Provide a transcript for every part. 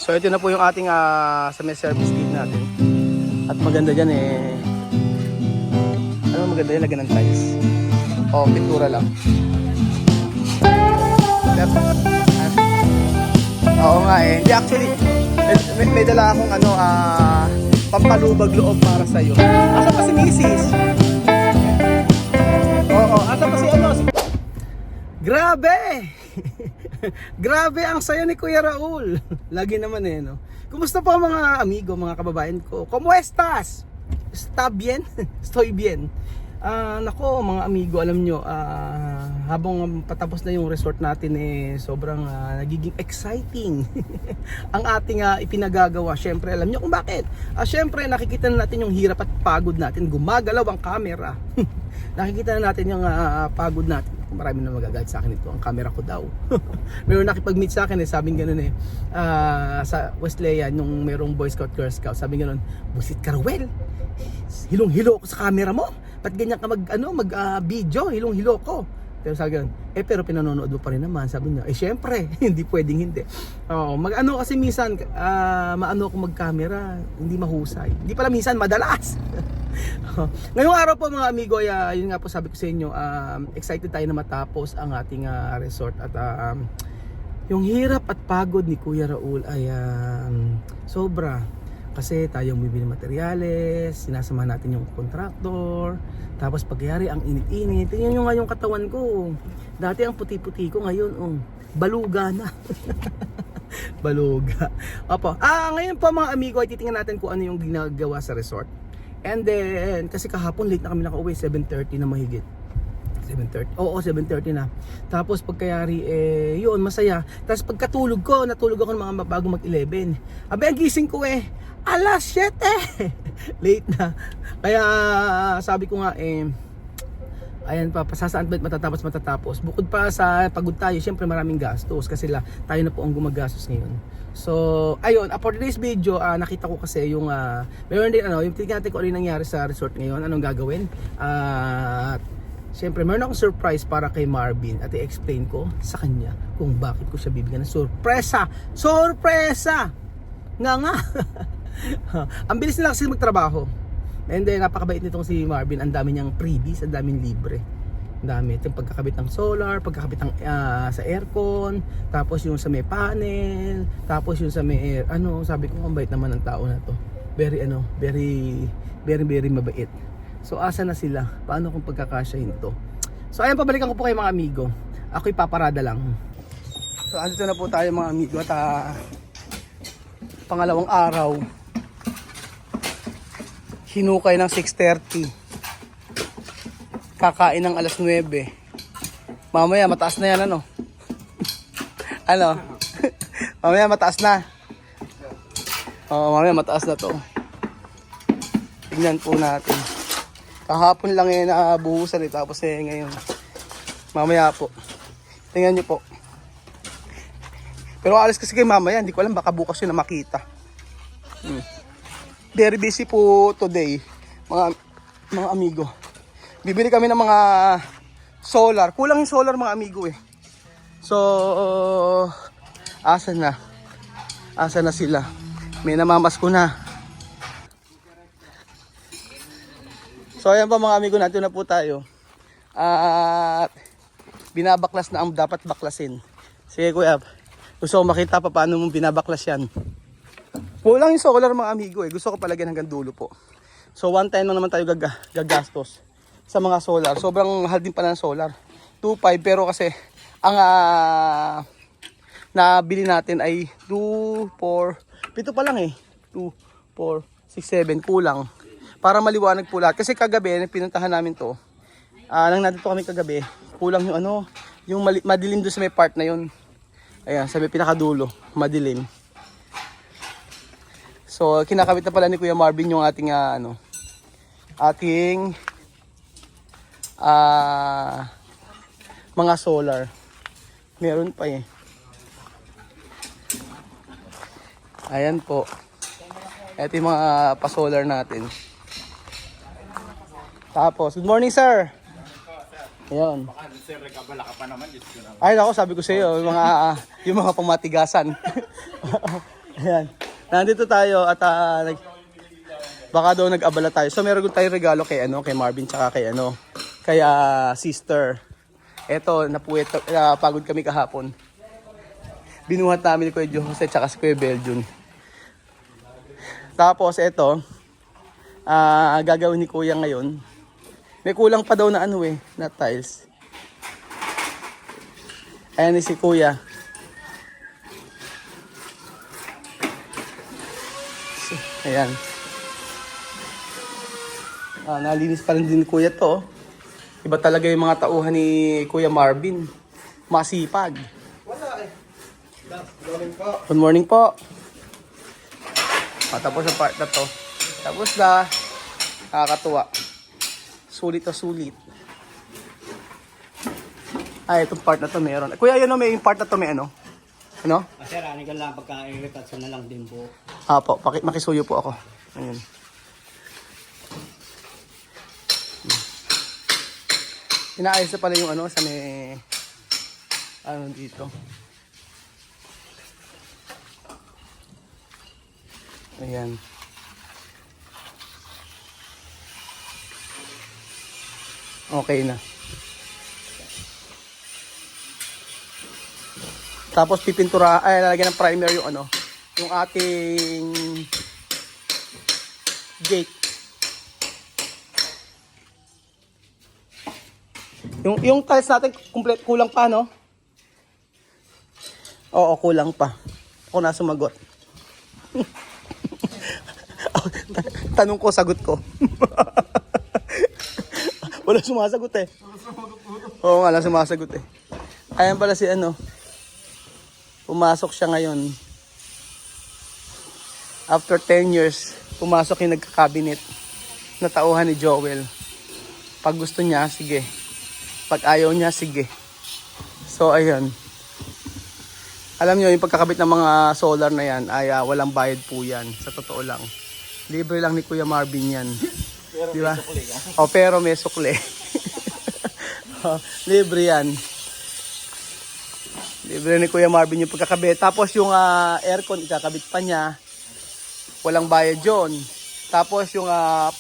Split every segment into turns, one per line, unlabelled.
So ito na po yung ating sa may service gate natin. At maganda dyan ano maganda yan, lagyan ng tiles. O, pintura lang. Oo nga Hindi actually, may dala akong pampalubag loob para sa'yo. Asa pa si Mrs.? Oo, asa pa si Grabe! Grabe ang saya ni Kuya Raul. Lagi naman no. Kumusta po mga amigo, mga kababayan ko? ¿Cómo estás? ¿Está bien? Estoy bien. Nako mga amigo, alam nyo, habang patapos na yung resort natin sobrang nagiging exciting ang ating ipinagagawa. Syempre, alam nyo kung bakit. Syempre, nakikita na natin yung hirap at pagod natin. Gumagalaw ang camera. Nakikita na natin yung pagod natin. Marami na magagalit sa akin ito, ang camera ko daw. Mayroon nakipag-meet sa akin sabing ganun sa Wesleyan, nung mayroong Boy Scout, Girl Scout, sabing ganun, "Busit ka Ruel, hilong-hilo ko sa camera mo, ba't ganyan ka mag-video, hilong-hilo ko." Pero sabi ganun, pero pinanonood mo pa rin naman, sabi niya, syempre, hindi pwedeng hindi. Kasi minsan, maano ako mag-camera, hindi mahusay. Hindi pala minsan, madalas. Ngayong araw po mga amigo, yun nga po sabi ko sa inyo, excited tayo na matapos ang ating resort. At yung hirap at pagod ni Kuya Raul ay sobra. Kasi tayong bibili materyales, sinasama natin yung contractor, tapos pagyari ang init-init. Tingnan nyo nga yung katawan ko. Dati ang puti-puti ko, ngayon baluga na. Baluga. Opo. Ngayon po mga amigo, ay titingnan natin kung ano yung ginagawa sa resort. And then, kasi kahapon late na kami nakauwi, 7:30 na mahigit. 7:30. Oo, 7:30 na. Tapos pagkayari, yun, masaya. Tapos pagkatulog ko, natulog ako ng mga bago mag-11. Ang gising ko alas 7. Late na. Kaya sabi ko nga, ayan pa, pasasaan ba matatapos. Bukod pa sa pagod tayo, syempre maraming gastos. Kasi tayo na po ang gumagastos ngayon. So, ayun, for today's video, nakita ko kasi yung, mayroon din yung tingnan natin kung ano yung nangyari sa resort ngayon, anong gagawin. Siyempre, meron akong surprise para kay Marvin at i-explain ko sa kanya kung bakit ko siya bibigyan ng sorpresa. Sorpresa! Nga! Ang bilis nila kasi magtrabaho. And then, napakabait nitong si Marvin. Ang dami niyang freebies, ang daming libre. Ang dami. Ito yung pagkakabit ng solar, pagkakabit ng, sa aircon, tapos yung sa may panel, tapos yung sa may sabi ko, ang bait naman ng tao na to. Very, very mabait. So, asa na sila? Paano kung pagkakasyahin to? So, ayan, pabalikan ko po kayo mga amigo. Ako'y paparada lang. So, andito na po tayo mga amigo at pangalawang araw. Hinukay ng 6:30. Kakain ng alas 9. Mamaya mataas na yan Mamaya mataas na. Mamaya mataas na to. Tingnan po natin. Kahapon lang nabuhusan tapos ngayon. Mamaya po. Tingnan niyo po. Pero alis kasi kayo mamaya, hindi ko alam, baka bukas yun na makita. Very busy po today, mga amigo. Bibili kami ng mga solar. Kulang yung solar mga amigo So, asa na sila? May namamasko na. So, ayan pa mga amigo, natin na po tayo. At binabaklas na ang dapat baklasin. Sige kuya, gusto ko makita pa paano mo binabaklas yan. Kulang yung solar mga amigo Gusto ko palagyan hanggang dulo po. So 110 lang naman tayo gagastos sa mga solar. Sobrang mahal din pala ng solar. 2.5 pero kasi ang nabili natin ay 2, 4, 7 pa lang 2, 4, 6, 7 kulang. Para maliwanag po lahat. Kasi kagabi pinuntahan namin to. Nang nandito kami kagabi, kulang yung yung madilim doon sa may part na yun. Ayan, sa may pinakadulo, madilim. So, kinakabit na pala ni Kuya Marvin yung ating mga solar. Meron pa Ayan po. Ito yung mga pa-solar natin. Tapos, good morning sir. Ayan.
Sir, nagkabala ka pa naman.
Ay, ako sabi ko sa iyo, yung mga pamatigasan. Ayan. Nandito tayo at baka daw nag-abala tayo. So meron tayong regalo kay Marvin tsaka kay sister. Eto, pagod kami kahapon. Binuhat namin ni Kuya Jose tsaka si Kuya Belgium. Tapos eto, gagawin ni Kuya ngayon. May kulang pa daw na na tiles. Ayan ni si Kuya. Ayan. Nalinis pa rin din ni Kuya to. Iba talaga yung mga tauhan ni Kuya Marvin. Masipag. Wala Good morning po. Good morning po. Tapos ang part na to. Tapos na. Nakakatuwa. Sulit na sulit. Itong part na to meron. Kuya, may yung part na to may ano? Ano?
Sir, ka lang pagka-irritation na lang din po.
Po, makisuyo po ako. Ayun. Inaayos na pala yung sa may dito. Ayan. Okay na. Tapos pipintura, lalagyan ng primer yung yung ating gate. Yung tiles natin complete, kulang pa, no? Oo, kulang pa. Ako na sumagot. Tanong ko, sagot ko. Wala sumasagot eh. Oo nga, wala sumasagot eh. Ayan pala si pumasok siya ngayon. After 10 years, pumasok yung nagka-cabinet na tauhan ni Joel. Pag gusto niya, sige. Pag ayaw niya, sige. So, ayun. Alam niyo, yung pagkakabit ng mga solar na yan, ay walang bayad po yan. Sa totoo lang. Libre lang ni Kuya Marvin yan.
Pero
diba?
may sukli ka.
Pero may sukli. Libre yan. Libre ni Kuya Marvin yung pagkakabit. Tapos yung aircon, ikakabit pa niya. Walang bayad yun. Tapos yung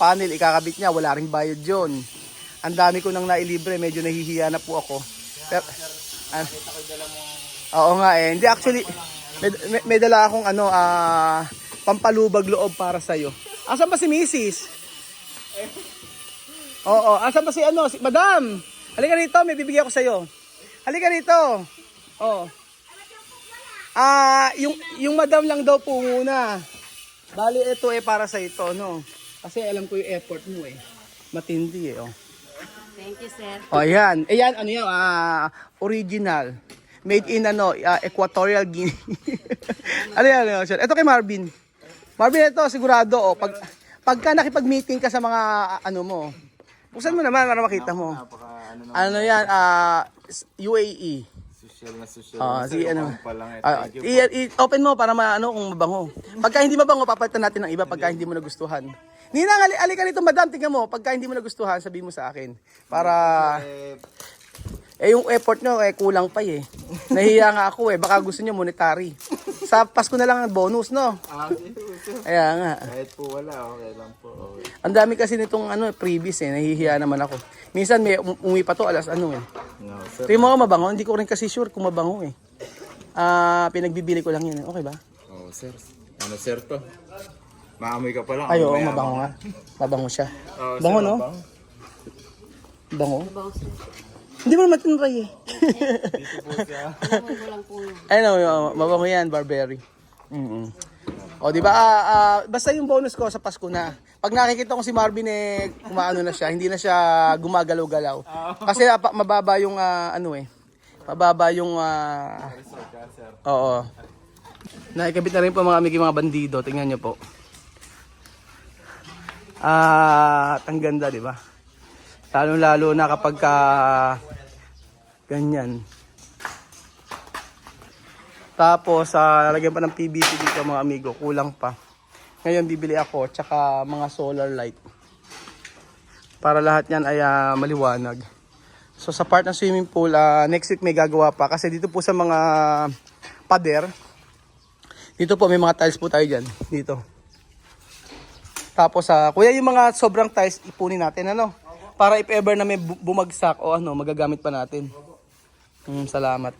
panel, ikakabit niya. Wala ring bayad yun. Ang dami ko nang nailibre. Medyo nahihiya na po ako. Pero, oo nga eh. Hindi actually, may dala akong pampalubag loob para sa'yo. Asan ba si Mrs.? Oo. Asan ba si si Madam? Halika rito, may bibigyan ko sa'yo. Halika rito. Oo. Yung Madam lang daw po muna. Bali, ito para sa ito, no? Kasi alam ko yung effort mo eh. Matindi eh, oh.
Thank you, sir.
Oh, yan. Ayan, original. Made in Equatorial Guinea. Ano yan, sir? Ito kay Marvin. Marvin, ito sigurado pagka nakipag-meeting ka sa mga mo. Buksan mo naman para makita mo. Yan, UAE.
Social.
Sige, open mo para kung mabango. Pagka hindi mabango, papalitan natin ng iba pagka hindi mo nagustuhan. Ninang, alika rito, madam, tingnan mo. Pagka hindi mo nagustuhan, sabihin mo sa akin. Para yung effort nyo kulang pa eh. Nahiya nga ako baka gusto nyo monetary. Sa Pasko na lang ang bonus, no? Kaya nga.
Kahit po wala, okay lang po. Okay.
Ang dami kasi nitong previous nahihiya naman ako. Minsan may umuwi pa to alas
No, sir.
Tingin mo ka mabango? Hindi ko rin kasi sure kung mabango pinagbibili ko lang yun. Okay ba?
Oo, sir. Sir to? Maamoy ka pa lang.
Ay, oo, mabango nga. Mabango siya. Bango, no? Bango?
Mabaw, sir.
Hindi mo naman tinry eh.
Alam ko lang po yun.
Mabango yan, Barberry. O, di ba? Basta yung bonus ko sa Pasko na. Pag nakikita ko si Marvin kumaano na siya, hindi na siya gumagalaw-galaw. Kasi mababa yung mababa yung oo. Nakikabit na rin po mga bandido. Tingnan niyo po. Ang ganda, di ba? Lalo na kapag ganyan. Tapos, lalagyan pa ng PVC dito mga amigo. Kulang pa. Ngayon, bibili ako. Tsaka mga solar light. Para lahat yan ay maliwanag. So, sa part ng swimming pool, next week may gagawa pa. Kasi dito po sa mga pader, Dito po may mga tiles po tayo dyan. Dito. Tapos kuya, yung mga sobrang tiles ipunin natin ano. Para if ever na may bumagsak o ano, magagamit pa natin. Salamat.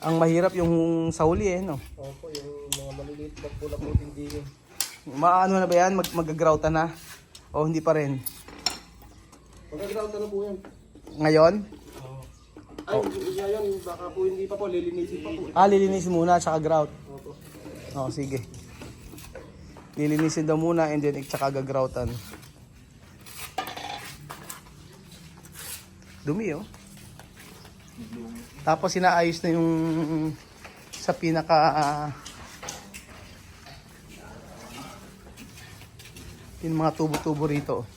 Ang mahirap yung sa huli no.
Opo, yung mga maliliit na pula po hindi yun.
Maano na ba yan? Mag-grouta na? O hindi pa rin?
Mag-ground na po yan.
Ngayon?
Ay, yan, baka po hindi pa po, lilinisin pa po.
Lilinisin muna tsaka grout.
Opo.
Sige. Lilinisin daw muna and then tsaka gagroutan. Dumi Tapos sinaayos na yung sa pinaka yung mga tubo-tubo rito.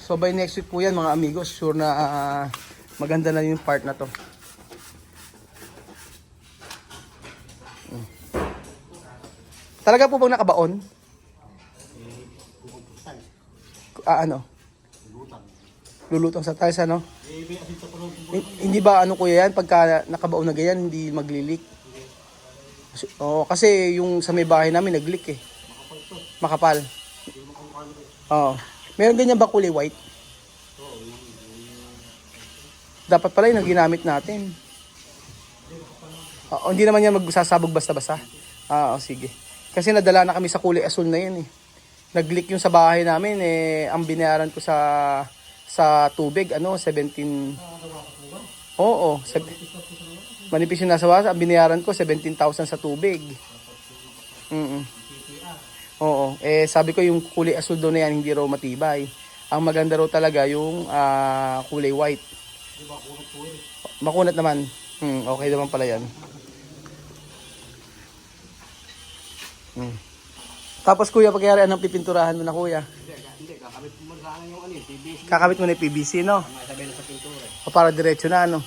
So by next week po yan mga amigos, sure na maganda na yung part na to. Talaga po bang nakabaon? Ano? Lulutang sa tiles ano? Hindi ba ano kuya yan, pagka nakabaon na ganyan, hindi maglilik? Kasi yung sa may bahay namin naglik Makapal. Meron ganyan ba kulay white? Dapat pala yun ang ginamit natin. Hindi naman yan magsasabog basta-basta. Sige. Kasi nadala na kami sa kulay asul na yan Nag-leak yung sa bahay namin ang binayaran ko sa tubig 17. Oo, manipis yung nasa wasa, ang binayaran ko 17,000 sa tubig. Oo, sabi ko yung kulay asul doon na yan hindi raw matibay. Ang maganda raw talaga yung kulay white. Makunat naman. Okay naman pala yan. Tapos kuya, pagyari anong pipinturahan mo na kuya?
Hindi, kakabit mo sana yung PVC.
Kakabit mo na yung PVC, no?
Masabay na sa pintura.
O para diretso na, ano?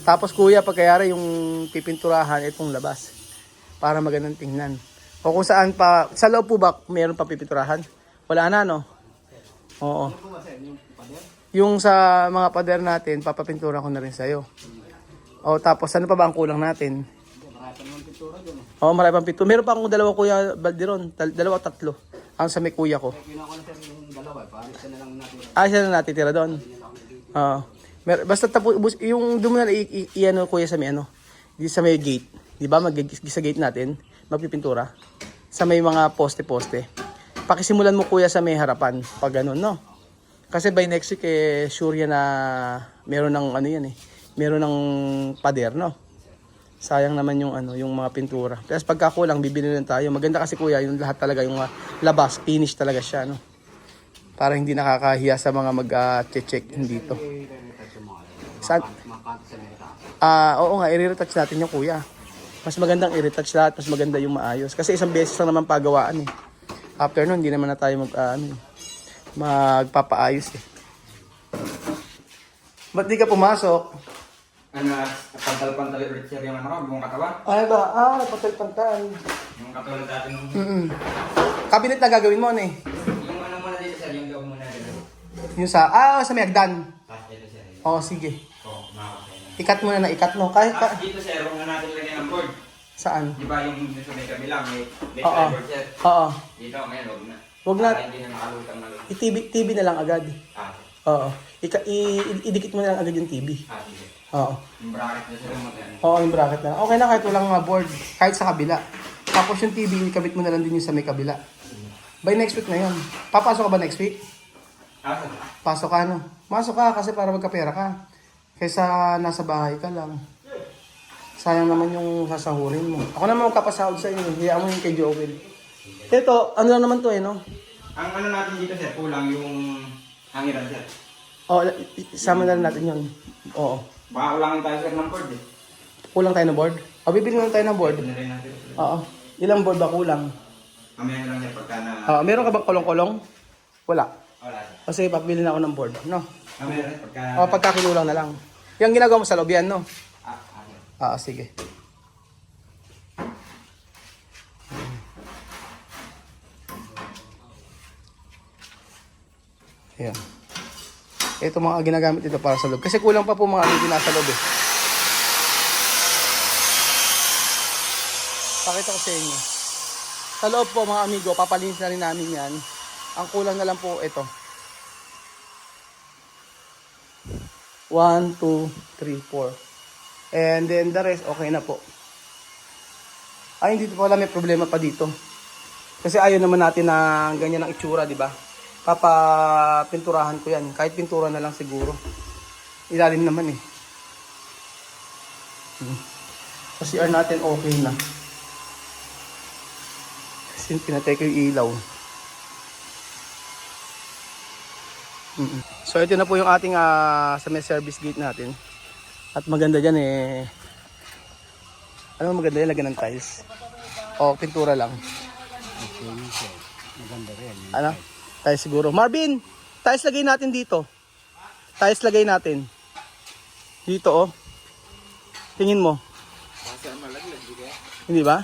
Tapos kuya, pagkayari yung pipinturahan, itong labas. Para magandang tingnan. O kung saan pa, sa loob po ba, mayroon pa pipinturahan? Wala na, no? Oo. Yung sa mga pader natin, papapintura ko na rin sa'yo. O tapos, ano pa ba ang kulang natin? Marami pang pintura. Meron pa akong dalawa kuya Balderon. Dalawa, tatlo. Ang sa may kuya ko.
Kinuha ko na sir yung dalawa, para isa na lang natin.
Siya na natitira doon. Basta tapos, yung doon mo na i-ano kuya sa may ano. Di sa may gate. Di ba? Sa gate natin. Magpipintura. Sa may mga poste-poste. Pakisimulan mo kuya sa may harapan. Pag ganun, no? Kasi by next week, sure yan na meron ng ano yan meron ng pader, no? Sayang naman yung yung mga pintura. Tapos pagkakulang, bibili lang tayo. Maganda kasi kuya, yung lahat talaga, yung labas, finish talaga siya, no? Para hindi nakakahiya sa mga mag-check dito. Saan? Oo nga, i-retouch natin yung kuya. Mas magandang i-retouch lahat, mas maganda yung maayos. Kasi isang beses lang naman pagawaan After nun, hindi naman na tayo magpapaayos Ba't di ka pumasok?
Pantal-pantal ulit sir yung buong katawan.
Ay ba? Patal-pantal.
Yung katulad dati nung...
Cabinet na gagawin mo,
Yung ano muna dito sir, yung gawin muna dito.
Yung sa may hagdan.
Dito sir.
Sige.
Makakaya.
Ikat mo na ikat mo. Kahit
Dito sir, huwag na natin lagyan ng board.
Saan?
Di ba yung dito may kabila, may
Oo.
board sir.
Oo.
Dito, ngayon, huwag na.
Huwag na.
Para hindi na makalutang na lang.
TV na lang agad. Oo. Idikit mo na lang agad yung TV.
Sige.
Oo.
Yung bracket na sir,
Yung bracket na lang. Okay na kahit walang board. Kahit sa kabila. Tapos yung TV, ikabit mo na lang din yung sa may kabila. By next week na yun. Papasok ka ba next week? Pasok ka, no? Masok ka kasi para magkapera ka. Kaysa nasa bahay ka lang. Sayang naman yung sasahurin mo. Ako naman magkapasahod sa inyo. Hiyaan mo yung kay Joel. Ito, ano lang naman to no?
Ang ano natin dito sir, kulang yung hangiran sir.
Sama na lang natin yun. Oo.
Baka kulangin tayo sir ng board
Kulang tayo ng board? Bibili lang tayo ng board.
Ito na rin natin.
Oo. Ilang board ba kulang?
Mamaya na lang sir pagka na...
Meron ka bang kolong-kolong? Wala.
Wala sir.
Kasi papili na ako ng board, no?
Mamaya rin pagka...
Pagkakinulang na lang. Yung ginagawa mo sa loob yan, no? Sige. Ayan. Ito mga ginagamit ito para sa loob. Kasi kulang pa po mga amigo nasa loob eh. Pakita ko sa inyo. Sa loob po mga amigo, papalinis na rin namin yan. Ang kulang na lang po ito. 1, 2, 3, 4. And then the rest, okay na po. Ay, hindi po pala may problema pa dito. Kasi ayaw naman natin na ganyan ang itsura, di ba? Papapinturahan ko yan. Kahit pintura na lang siguro. Ilalim naman eh. Kasi CR natin okay na. Kasi pinatay ko yung ilaw. So ito na po yung ating sa may service gate natin. At maganda dyan eh. Ano maganda yan? Lagyan ng tiles. O pintura lang.
Maganda rin.
Ano? Tiles siguro. Marvin! Tiles lagay natin dito. Tiles lagay natin. Dito oh. Tingin mo. Hindi ba?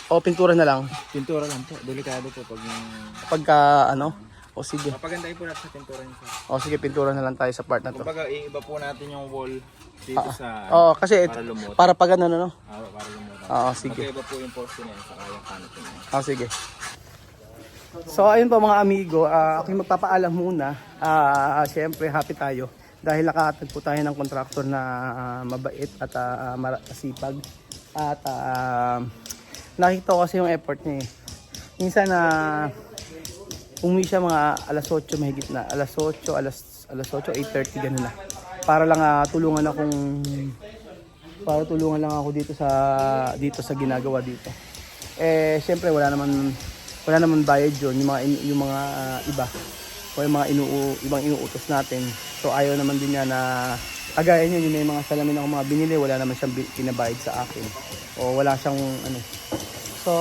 O pintura na lang.
Pintura lang po. Delikado po pag yung...
Pagka ano. O sige.
Papagandahin po natin sa pintura niyo.
O sige, pintura na lang tayo sa part na to.
Kumbaga, iiba po natin yung wall dito sa...
Oo, kasi
para lumot.
para pag ano, no?
Para lumot.
Oo, sige.
Magkaiba po yung poste niya sa kayang canopy niya.
Sige. So ayun po mga amigo, ako yung magpapaalam muna. Siyempre happy tayo dahil nakatag po tayo ng kontraktor na mabait at masipag. At nakita ko kasi yung effort niya eh. Minsan umuwi siya mga alas 8 mahigit na. Alas 8, alas 8, 8:30 ganun na. Para lang tulungan lang ako dito sa ginagawa dito. Eh syempre wala naman bayad yun, yung mga iba o yung mga ibang inuutos natin. So ayaw naman din niya na kagaya niyo, yung may mga salamin ako mga binili, wala naman siyang pinabayad sa akin o wala siyang ano. So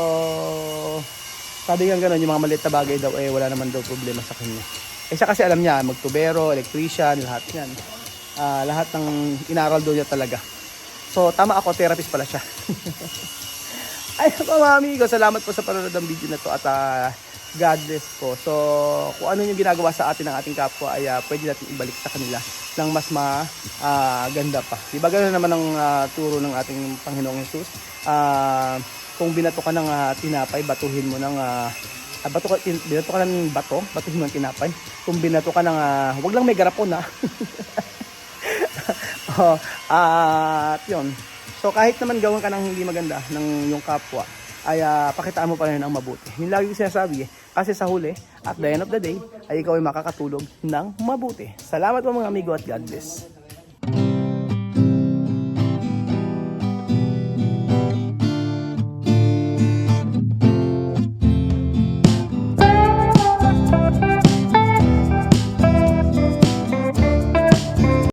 sabi nga gano'n, yung mga maliit na bagay daw wala naman daw problema sa kanya. Siya kasi alam niya, magtubero, electrician, lahat yan. Lahat ng inaral daw niya talaga. So tama ako, therapist pala siya. Ay mga amigo, salamat po sa panonood ng video na to at God bless po. So kung ano yung ginagawa sa atin ng ating kapwa ay pwede natin ibalik sa kanila ng mas maganda pa. Diba gano'n naman ang turo ng ating Panginoong Jesus? Kung binato ka ng tinapay, batuhin mo ng binato ka ng bato, batuhin mo ng tinapay. Kung binato ka ng wag lang may garapon at yun. So kahit naman gawin ka ng hindi maganda ng yung kapwa, ay pakitaan mo pa rin ang mabuti. Yung lagi ko sinasabi kasi sa huli, at the end of the day, ay ikaw ay makakatulog ng mabuti. Salamat po mga amigo at God bless.